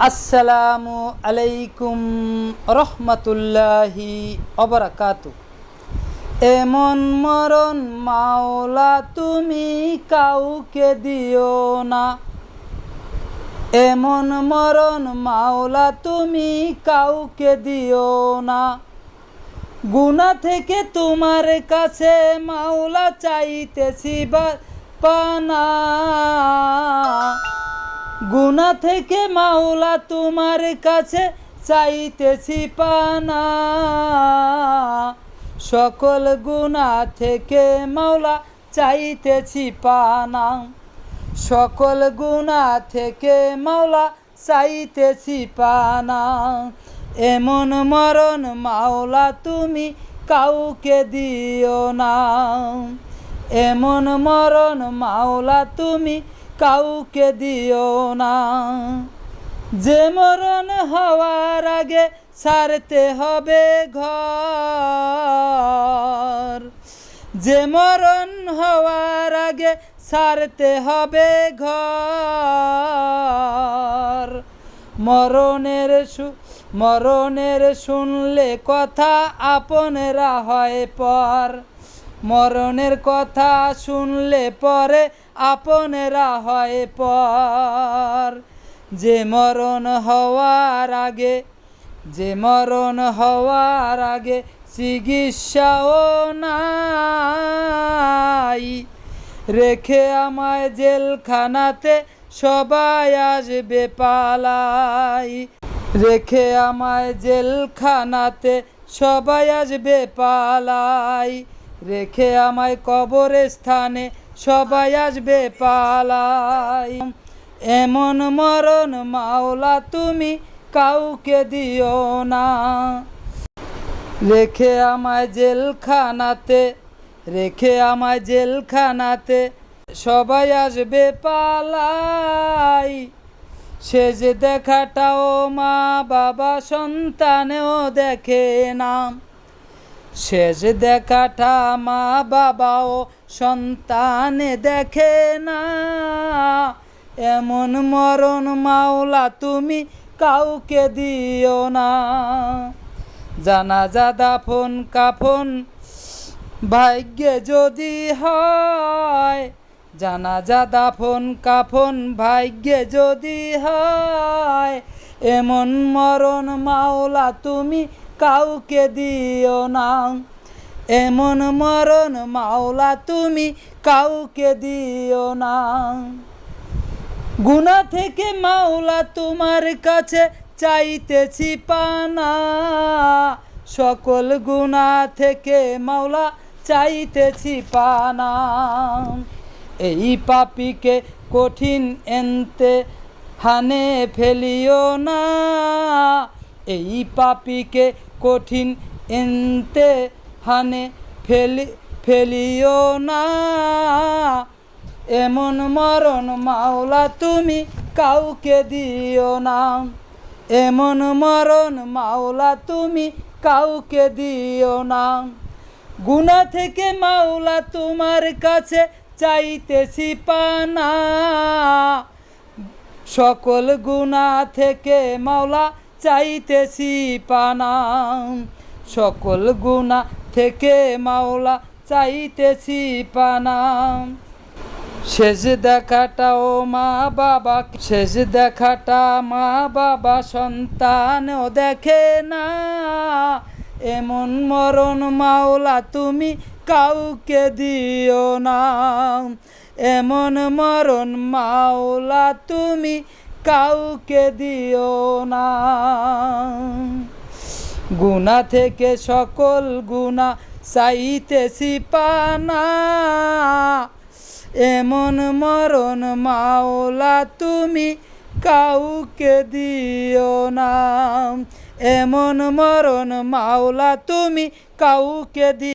আসসালামু আলাইকুম রহমতুল্লাহি ওবারাকাতু। এমন মরণ মাওলা তুমি কাউকে দিও না, এমন মরণ মাওলা তুমি কাউকে দিও না। গুনাহ থেকে তোমার কাছে মাওলা চাইতেছি পানা, গুনাহ থেকে মাওলা তোমার কাছে চাইতেছি পানা। সকল গুনাহ থেকে মাওলা চাইতেছি পানা, সকল গুনাহ থেকে মাওলা চাইতেছি পানা। এমন মরণ মাওলা তুমি কাউকে দিও না, এমন মরণ মাওলা তুমি কাউকে দিও না। যে মরণ হওয়ার আগে ছাড়তে হবে ঘর, যে মরণ হওয়ার আগে ছাড়তে হবে ঘর। মরণের শুনলে কথা আপনেরা হয় পর, মরণের কথা শুনলে পরে আপনেরা হয় পর। যে মরণ হওয়ার আগে, যে মরণ হওয়ার আগে চিকিৎসাও নাই, রেখে আমায় জেলখানাতে সবাই আসবে পালাই, রেখে আমায় জেলখানাতে সবাই আসবে পালাই, রেখে আমায় কবরস্থানে সবাই আসবে পালাই। এমন মরণ মাওলা তুমি কাউকে দিও না, রেখে আমায় জেলখানাতে, রেখে আমায় জেলখানাতে সবাই আসবে পালাই। শেষ দেখাটাও মা বাবা সন্তানেও দেখে না, শেষ দেখাটা মা বাবাও সন্তানে দেখে না। এমন মরণ মাওলা তুমি কাউকে দিও না। জানাজা দাফন কাফন ভাগ্যে যদি হয়, জানাজা দাফন কাফন ভাগ্যে যদি হয়, এমন মরণ মাওলা তুমি কাউকে দিও না, এমন মরণ মাওলা তুমি কাউকে দিও না। গুনাহ থেকে মাওলা তোমার কাছে চাইতেছি পানা, সকল গুনাহ থেকে মাওলা চাইতেছি পানা। এই পাপীকে কঠিন ইমতিহানে ফেলিও না, এই পাপীকে কঠিন ইমতিহানে ফেলিও না। এমন মরণ মাওলা তুমি কাউকে দিও না, এমন মরণ মাওলা তুমি কাউকে দিও না। গুনাহ থেকে মাওলা তোমার কাছে চাইতেছি পানা, সকল গুনাহ থেকে মাওলা চাইতেছি পানা, সকল গুনাহ থেকে মাওলা চাইতেছি পানা। শেষ দেখাটাও মা বাবা, শেষ দেখাটা মা বাবা সন্তানও দেখে না। এমন মরণ মাওলা তুমি কাউকে দিও না, এমন মরণ মাওলা তুমি কাউকে দিও না। গুনাহ থেকে সকল গুনাহ চাইতেছি পানা, এমন মরণ মাওলা তুমি কাউকে দিও না, এমন মরণ মাওলা তুমি কাউকে দিও।